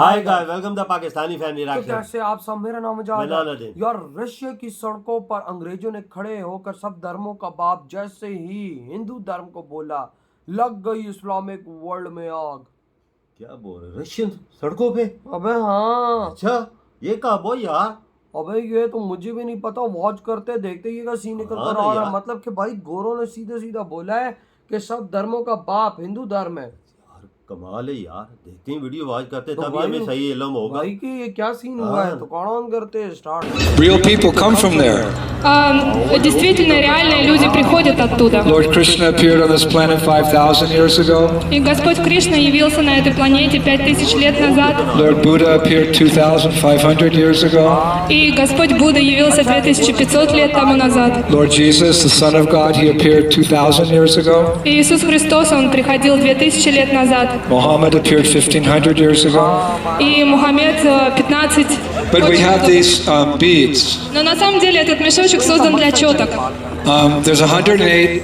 Hi guys, welcome the Pakistani fan तो reaction. कैसे आप सब, मेरा नाम मैं है नानादीन। यार। रशिया की सड़कों पर अंग्रेजों ने खड़े होकर सब धर्मों का बाप जैसे ही हिंदू धर्म को बोला, लग गई इस्लामिक वर्ल्ड में आग। क्या बोल रहे, रशियन सड़कों पे? अबे हाँ, अच्छा, ये कब हो यार? अबे ये तो मुझे भी नहीं पता। वॉच करते देखते ये का सीन निकल हाँ कर ना आ रहा है। यार। मतलब कि भाई गोरों ने सीधे सीधा बोला है कि सब धर्मों का बाप हिंदू धर्म है। यार कमाल है यार, देखते ही वीडियो वॉच करते तो तभी भाई हमें सही इल्म होगा। भाई कि ये क्या सीन हुआ है, तो कौन ऑन करते हैं start. Real people come from there. Действительно, реальные люди приходят оттуда. Lord Krishna appeared on this planet 5,000 years ago. И Господь Кришна явился на этой планете 5000 лет назад. Lord Buddha appeared 2,500 years ago. И Господь Будда явился 2500 лет тому назад. Lord Jesus, the Son of God, he appeared 2,000 years ago. И Иисус Христос, Он приходил 2000 лет назад. Muhammad appeared 1,500 years ago. И Мухаммед 15. But we have these beads. Но на самом деле этот мешочек создан для четок. There's 108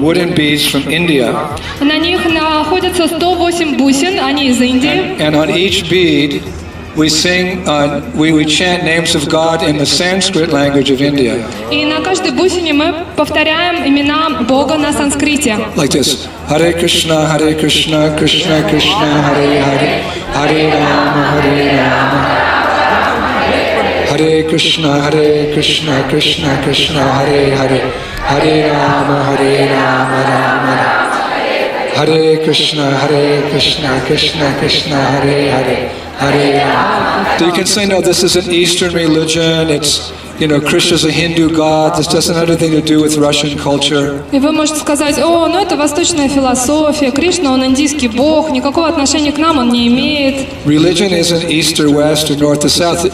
wooden beads from India. На них находятся 108 бусин, они из Индии. And on each bead, we sing, we chant names of God in the Sanskrit language of India. И на каждой бусине мы повторяем имена Бога на санскрите. Like this: Hare Krishna, Krishna Krishna, Hare Hare, Hare Rama, Hare Krishna, Krishna Krishna, Hare Hare, Hare Rama, Rama Rama, Hare Krishna, Krishna Krishna, Hare Hare, Hare Rama. So you can say, no, this is an Eastern religion. It's, Krishna's a Hindu god. This doesn't have anything to do with Russian culture. И вы можете сказать: о, ну это восточная философия, Кришна, он индийский бог, никакого отношения к нам он не имеет. Religion isn't east or west or north or south.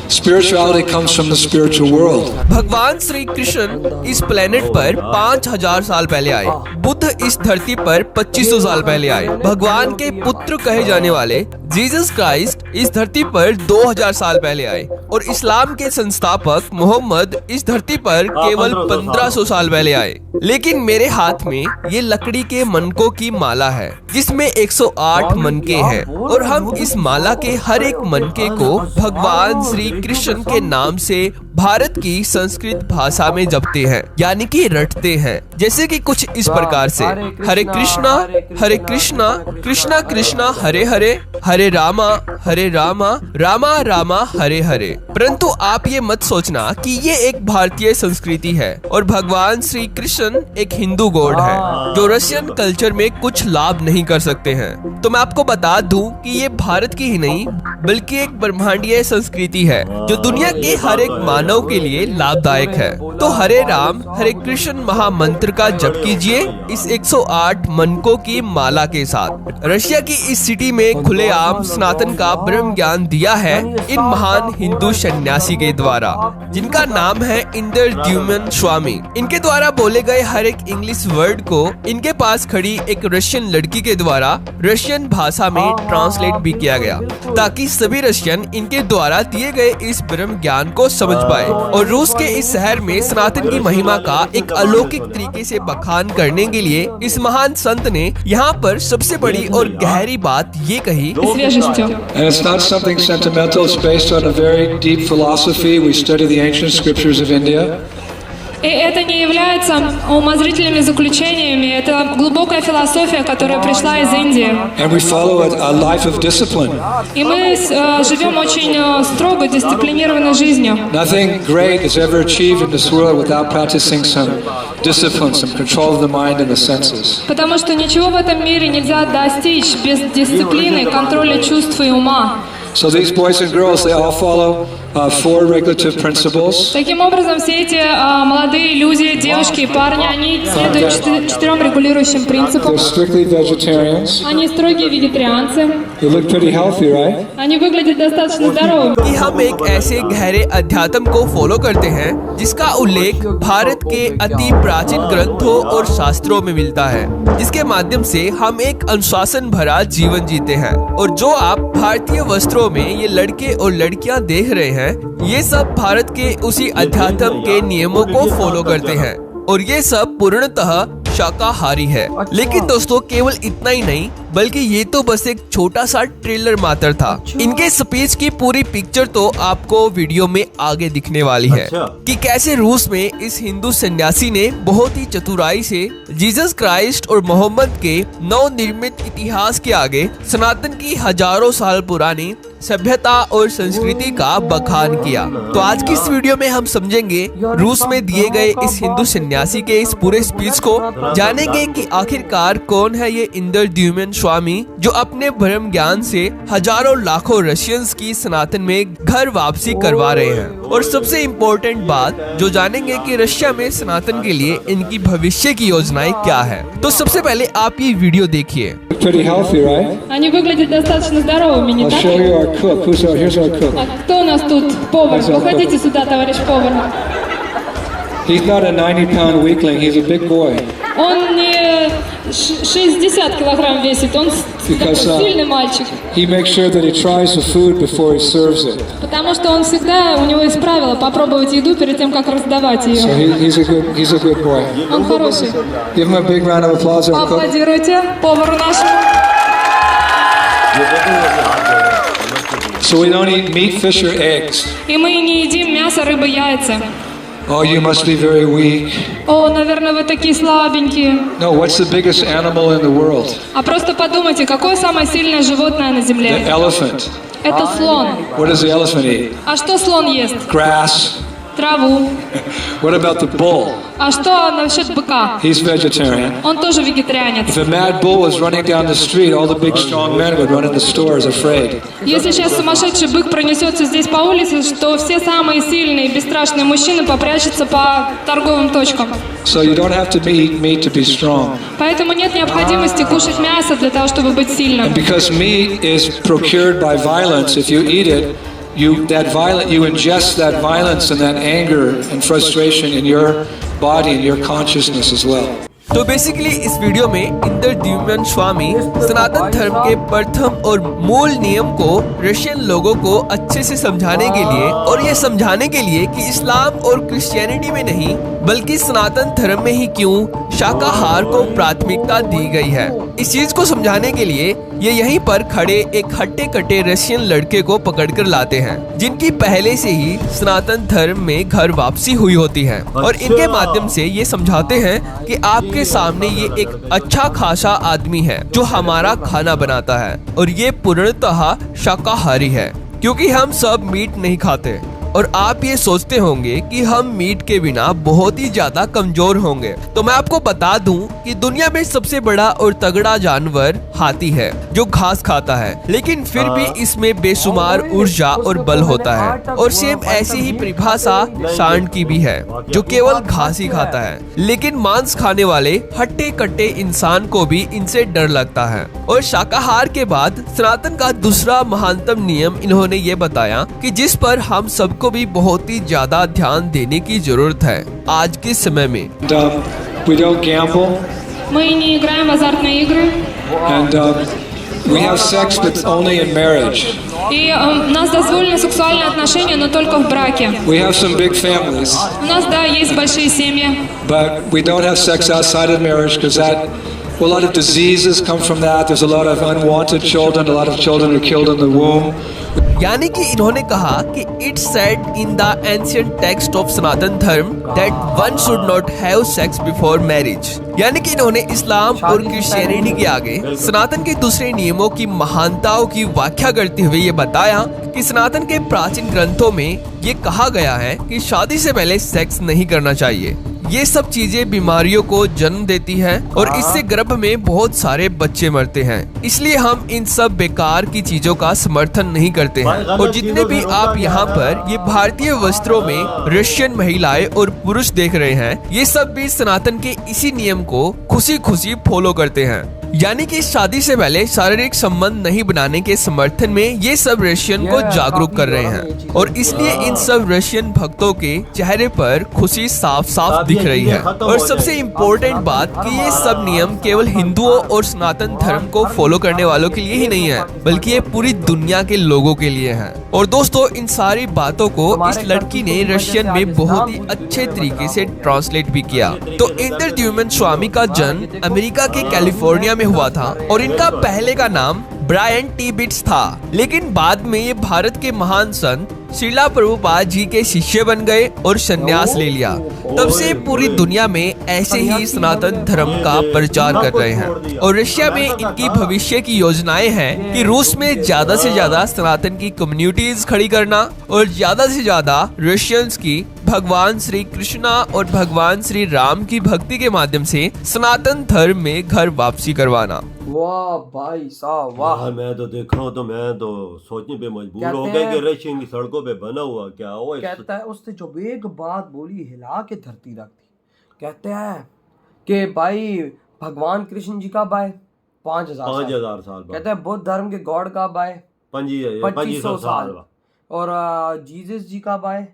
Spirituality comes from the spiritual world. भगवान श्री कृष्ण इस planet पर 5000 साल पहले आए। बुद्ध इस धरती पर 2500 साल पहले आए। भगवान के पुत्र कहे जाने वाले जीसस क्राइस्ट इस धरती पर 2000 साल पहले आए और इस्लाम के संस्थापक मोहम्मद इस धरती पर केवल 1500 साल पहले आए। लेकिन मेरे हाथ में ये लकड़ी के मनकों की माला है जिसमें 108 मनके हैं और हम इस माला के हर एक मनके को भगवान श्री कृष्ण के नाम से भारत की संस्कृत भाषा में जपते हैं, यानी कि रटते हैं। जैसे कि कुछ इस प्रकार से: हरे कृष्णा कृष्णा कृष्णा हरे हरे, हरे रामा रामा रामा हरे हरे। परंतु आप ये मत सोचना कि ये एक भारतीय संस्कृति है और भगवान श्री कृष्ण एक हिंदू गॉड है जो रशियन कल्चर में कुछ लाभ नहीं कर सकते हैं। तो मैं आपको बता दूं कि ये भारत की ही नहीं बल्कि एक ब्रह्मांडीय संस्कृति है जो दुनिया के हर एक मानव के लिए लाभदायक है। तो हरे राम हरे कृष्ण महामंत्र का जप कीजिए इस 108 मनकों की माला के साथ। रशिया की इस सिटी में खुलेआम सनातन का ब्रह्म ज्ञान दिया है इन महान हिंदू सन्यासी के द्वारा, जिनका नाम है इंद्रद्युम्न स्वामी। इनके द्वारा बोले गए हर एक इंग्लिश वर्ड को इनके पास खड़ी एक रशियन लड़की के द्वारा रशियन भाषा में ट्रांसलेट भी किया गया ताकि सभी रशियन इनके द्वारा दिए गए इस ब्रह्म ज्ञान को समझ पाए। और रूस के इस शहर में सनातन की महिमा का एक अलौकिक तरीके से बखान करने के लिए इस महान संत ने यहाँ पर सबसे बड़ी और गहरी बात ये कही: And it's not something sentimental. It's based on a very deep philosophy. We study the ancient scriptures of India. И это не является умозрительными заключениями, это глубокая философия, которая пришла из Индии. And we follow a life of discipline. И мы живем очень строго, дисциплинированной жизнью. Nothing great is ever achieved in this world without practicing some discipline, some control of the mind and the senses. Потому что ничего в этом мире нельзя достичь без дисциплины, контроля чувств и ума. So these boys and girls, they all follow 4 regulative principles. Таким образом, все эти молодые люди, девушки и парни, они следуют 4 регулирующим принципам. They're strictly vegetarians. Они строгие вегетарианцы. They look pretty healthy, right? Они выглядят достаточно здоровыми. कि हम एक ऐसे गहरे अध्यात्म को follow करते हैं जिसका उल्लेख भारत के अति प्राचीन ग्रंथों और शास्त्रों में मिलता है, जिसके माध्यम से हम एक अनुशासन भरा जीवन जीते हैं। और जो आप भारतीय वस्त्रों में ये लड़के और लड़कियां देख रहे हैं, ये सब भारत के उसी अध्यात्म के नियमों को फॉलो करते हैं और ये सब पूर्णतः शाकाहारी है। लेकिन दोस्तों केवल इतना ही नहीं, बल्कि ये तो बस एक छोटा सा ट्रेलर मात्र था। इनके स्पीच की पूरी पिक्चर तो आपको वीडियो में आगे दिखने वाली है अच्छा। कि कैसे रूस में इस हिंदू सन्यासी ने बहुत ही चतुराई से जीसस क्राइस्ट और मोहम्मद के नवनिर्मित इतिहास के आगे सनातन की हजारों साल पुरानी सभ्यता और संस्कृति का बखान किया। तो आज की इस वीडियो में हम समझेंगे रूस में दिए गए इस हिंदू सन्यासी के इस पूरे स्पीच को, जानेंगे कि आखिरकार कौन है ये इंदर द्युमन स्वामी जो अपने ब्रह्म ज्ञान से हजारों लाखों रशियंस की सनातन में घर वापसी करवा रहे हैं। और सबसे इम्पोर्टेंट बात जो जानेंगे कि रशिया में सनातन के लिए इनकी भविष्य की योजनाएं क्या है। तो सबसे पहले आप ये वीडियो देखिए। Pretty healthy, right? Они выглядят достаточно здоровыми, не I'll так show ли? you our cook. Here's our cook. А кто у нас тут повар? Выходите сюда, товарищ повар. He's not a 90-pound weakling. He's a big boy. Он не 60 килограмм весит, он Because, такой сильный мальчик. He makes sure that he tries the food before he serves it. Потому что он всегда, у него есть правило попробовать еду перед тем, как раздавать So ее. he's a good boy. Он хороший. Give him a big round of applause, our cook. Поаплодируйте повару нашему. So we don't eat meat, fish, or eggs. И мы не едим мясо, рыбу, яйца. Oh, you must be very weak. О, наверное, вы такие слабенькие. No, what's the biggest animal in the world? А просто подумайте, какое самое сильное животное на The Земле? elephant. Это слон. What does the elephant eat? А что слон ест? Grass. Траву. What about the bull? А что насчет быка? He's vegetarian. Он тоже вегетарианец. If a mad bull was running down the street, all the big strong men would run in the stores afraid. Если сейчас сумасшедший бык пронесется здесь по улице, то все самые сильные и бесстрашные мужчины попрячутся по торговым точкам. So you don't have to eat meat to be strong. Поэтому нет необходимости кушать мясо для того, чтобы быть сильным. Because meat is procured by violence, if you eat it, you ingest that violence and that anger and frustration in your body and your consciousness as well. तो basically इस video में इंदर द्युमन स्वामी सनातन धर्म के प्रथम और मूल नियम को रशियन लोगों को अच्छे से समझाने के लिए, और ये समझाने के लिए कि इस्लाम और क्रिश्चियनिटी में नहीं बल्कि सनातन धर्म में ही क्यों शाकाहार को प्राथमिकता दी गई है, इस चीज को समझाने के लिए ये यहीं पर खड़े एक हट्टे कट्टे रशियन लड़के को पकड़कर लाते हैं जिनकी पहले से ही सनातन धर्म में घर वापसी हुई होती है, और इनके माध्यम से ये समझाते हैं कि आपके सामने ये एक अच्छा खासा आदमी है जो हमारा खाना बनाता है, और ये पूर्णतः शाकाहारी है क्योंकि हम सब मीट नहीं खाते। और आप ये सोचते होंगे कि हम मीट के बिना बहुत ही ज्यादा कमजोर होंगे, तो मैं आपको बता दूं कि दुनिया में सबसे बड़ा और तगड़ा जानवर हाथी है जो घास खाता है, लेकिन फिर भी इसमें बेशुमार ऊर्जा और बल होता है। और सेम ऐसी ही परिभाषा सांड की भी है जो केवल घास ही खाता है, लेकिन मांस खाने वाले हट्टे कट्टे इंसान को भी इनसे डर लगता है। और शाकाहार के बाद सनातन का दूसरा महानतम नियम इन्होंने ये बताया कि जिस पर हम सब को भी बहुत ही ज्यादा ध्यान देने की जरूरत है आज के समय में। We don't gamble, Мы не играем в азартные игры. and we have sex, but only in marriage. И у нас дозволены сексуальные отношения, но только в браке. We have some big families, У нас, да, есть большие семьи. but we don't have sex outside of marriage because a lot of diseases come from that. There's a lot of unwanted children. A lot of children are killed in the womb. यानी कि इन्होंने कहा कि it's said in the ancient text of Sanatan Dharma that one should not have sex before marriage. यानी कि इन्होंने इस्लाम और Christianity के आगे सनातन के दूसरे नियमों की महानताओं की व्याख्या करते हुए ये बताया कि सनातन के प्राचीन ग्रंथों में ये कहा गया है कि शादी से पहले सेक्स नहीं करना चाहिए। ये सब चीजें बीमारियों को जन्म देती है और इससे गर्भ में बहुत सारे बच्चे मरते हैं, इसलिए हम इन सब बेकार की चीजों का समर्थन नहीं करते हैं। और जितने भी आप यहाँ पर ये भारतीय वस्त्रों में रशियन महिलाएं और पुरुष देख रहे हैं, ये सब भी सनातन के इसी नियम को खुशी खुशी फॉलो करते हैं। यानी कि शादी से पहले शारीरिक संबंध नहीं बनाने के समर्थन में ये सब रशियन को जागरूक कर रहे हैं, और इसलिए इन सब रशियन भक्तों के चेहरे पर खुशी साफ साफ दिख रही है। और सबसे इम्पोर्टेंट बात कि ये सब नियम केवल हिंदुओं और सनातन धर्म को फॉलो करने वालों के लिए ही नहीं है, बल्कि ये पूरी दुनिया के लोगों के लिए है। और दोस्तों, इन सारी बातों को इस लड़की ने रशियन में बहुत ही अच्छे तरीके से ट्रांसलेट भी किया। तो इंदर द्युमन स्वामी का जन्म अमेरिका के कैलिफोर्निया में हुआ था और इनका पहले का नाम ब्रायन टी बिट्स था, लेकिन बाद में ये भारत के महान संत श्रीला प्रभुपाद जी के शिष्य बन गए और संन्यास ले लिया। तब से पूरी दुनिया में ऐसे ही सनातन धर्म का प्रचार कर रहे हैं और रशिया में इनकी भविष्य की योजनाएं हैं कि रूस में ज्यादा से ज्यादा सनातन की कम्युनिटीज खड़ी करना और ज्यादा से ज्यादा रशियंस की भगवान श्री कृष्णा और भगवान श्री राम की भक्ति के माध्यम से सनातन धर्म में घर वापसी करवाना। वाह भाई साहब वाह। यार मैं तो देखा हूँ तो मैं तो सोचने पे मजबूर हो कहते गया कि हैं- रशियन की सड़कों पे बना हुआ क्या हो कहता है उसने जो एक बात बोली हिला के धरती रख दी। कहते हैं कि भाई भगवान कृष्ण जी कब आए? 5000 साल। 5000 साल बाद कहते हैं बुद्ध धर्म के गॉड कब आए? 2500 साल बाद। और जीसस जी कब आए?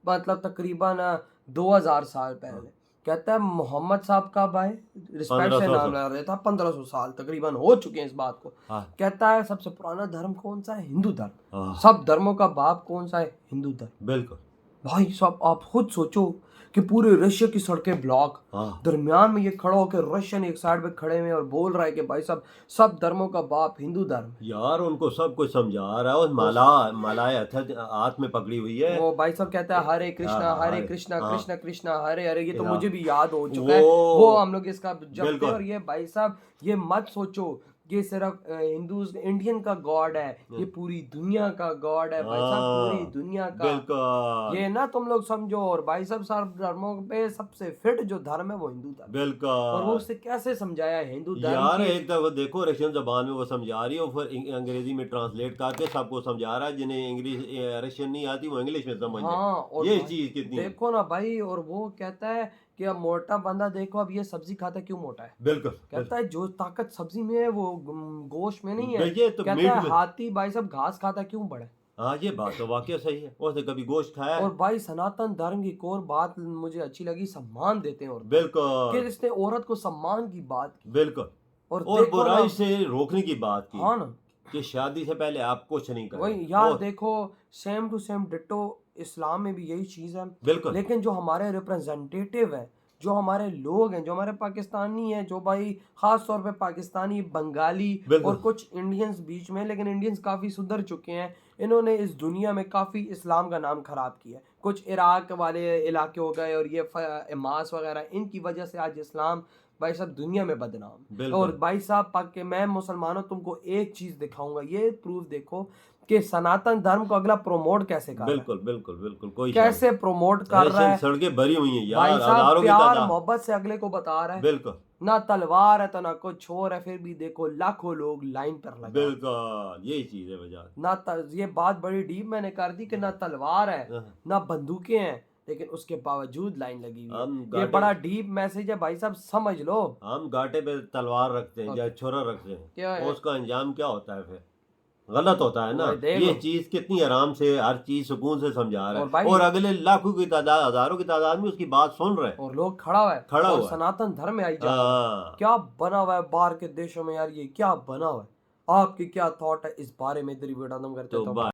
मतलब तकरीबन 2000 साल पहले। कहता है मोहम्मद साहब कब आए? रिस्पेक्ट से 1500 नाम ले रहा था। 1500 साल तकरीबन हो चुके हैं इस बात को। हाँ। कहता है सबसे पुराना धर्म कौन सा है? हिंदू धर्म। हाँ। सब धर्मों का बाप कौन सा है? हिंदू धर्म। बिल्कुल भाई साहब आप खुद सोचो कि पूरे रशिया की सड़कें ब्लॉक, हाँ। दरमियान में ये खड़ा होकर रशियन एक साइड पे खड़े हुए और बोल रहा है कि भाई साहब सब धर्मों का बाप हिंदू धर्म। यार उनको सब कुछ समझा रहा है और मालाएं हाथ में पकड़ी हुई है। वो भाई साहब कहता है हरे कृष्णा हाँ, हरे कृष्णा हाँ। कृष्णा कृष्णा हरे हरे। ये तो हाँ। मुझे भी याद हो चुका है। वो हम लोग इसका जपते बिल्कुल। और ये भाई साहब ये मत सोचो ये सिर्फ हिंदूज इंडियन का गॉड है, ये पूरी दुनिया का गॉड है भाई साहब, पूरी दुनिया का। बिल्कुल ये ना तुम लोग समझो। और भाई साहब सब धर्मों पे सबसे फिट जो धर्म है वो हिंदू धर्म। बिल्कुल। और वो उससे कैसे समझाया हिंदू धर्म यार की- एक दफा देखो रशियन जबान में वो समझा रही है और फिर अंग्रेजी में ट्रांसलेट करके सबको समझा रहा है। जिन्हें इंग्लिश रशियन नहीं आती वो इंग्लिश में समझ जाए। हाँ। और ये भाई, चीज कितनी देखो ना भाई। और वो कहता है कि अब मोटा बंदा देखो अब ये सब्जी खाता है क्यों मोटा है? बिल्कुल कहता है जो ताकत सब्जी में है वो गोश्त में नहीं है। ये तो कहता मीट है में। हाथी भाई साहब घास खाता है क्यों बड़े? हाँ ये बात तो वाकई सही है। उसने कभी गोश्त खाया है? और भाई सनातन धर्म की एक और बात मुझे अच्छी लगी, सम्मान देते हैं। और कि बिल्कुल इसने औरत को सम्मान की बात की। बिल्कुल। और और देखो बुराई ना- से रोकने की बात की हाँ ना कि शादी से पहले आप कुछ नहीं करें। वही यार और- देखो सेम टू सेम डिट्टो इस्लाम में भी यही चीज है। बिल्कुल लेकिन जो हमारे रिप्रेजेंटेटिव है, जो हमारे लोग हैं, जो हमारे पाकिस्तानी हैं, जो भाई खास तौर पे पाकिस्तानी, बंगाली बिल्कुल। और कुछ इंडियंस बीच में, लेकिन इंडियंस काफ़ी सुधर चुके हैं। इन्होंने इस दुनिया में काफ़ी इस्लाम का नाम खराब किया है। कुछ इराक वाले इलाके हो गए और ये हमास वगैरह, इनकी वजह से आज इस्लाम भाई साहब दुनिया में बदनाम। बिल्कुल। और भाई साहब पाक के मैं मुसलमानों तुमको एक चीज़ दिखाऊंगा, ये प्रूफ देखो कि सनातन धर्म को अगला प्रमोट कैसे कर रहा है। बिल्कुल बिल्कुल बिल्कुल कोई कैसे प्रमोट कर रहा है। सड़कें भरी हुई हैं भाई यार। साहब हजारों की प्यार तादाद। मोहब्बत से अगले को बता रहा है। बिल्कुल ना तलवार है तो ना कुछ और है, फिर भी देखो लाखों लोग लाइन पर लगे। बिल्कुल यही चीज है वजह। ये बात बड़ी डीप मैंने कर दी कि ना तलवार है हाँ। ना बंदूकें हैं, लेकिन उसके बावजूद लाइन लगी हुई हम है। ये गाड़ी- बड़ा डीप मैसेज है भाई साहब, समझ लो। हम गाटे पे तलवार रखते हैं या छुरा रखते क्या हैं, है? उसका अंजाम क्या होता है? फिर गलत होता है ना। भाई देखो। ये चीज कितनी आराम से हर चीज सुकून से समझा रहा और है भाई- और अगले लाखों की तादाद, हजारों की तादाद में उसकी बात सुन रहे हैं। और लोग खड़ा हुआ है खड़ा और हुआ है। सनातन धर्म में आई जा रहा है। हाँ। क्या बना हुआ है बाहर के देशों में यार, ये क्या बना हुआ है? आपकी क्या थॉट है इस बारे में? इधर वीडियो खत्म करते तो तो बात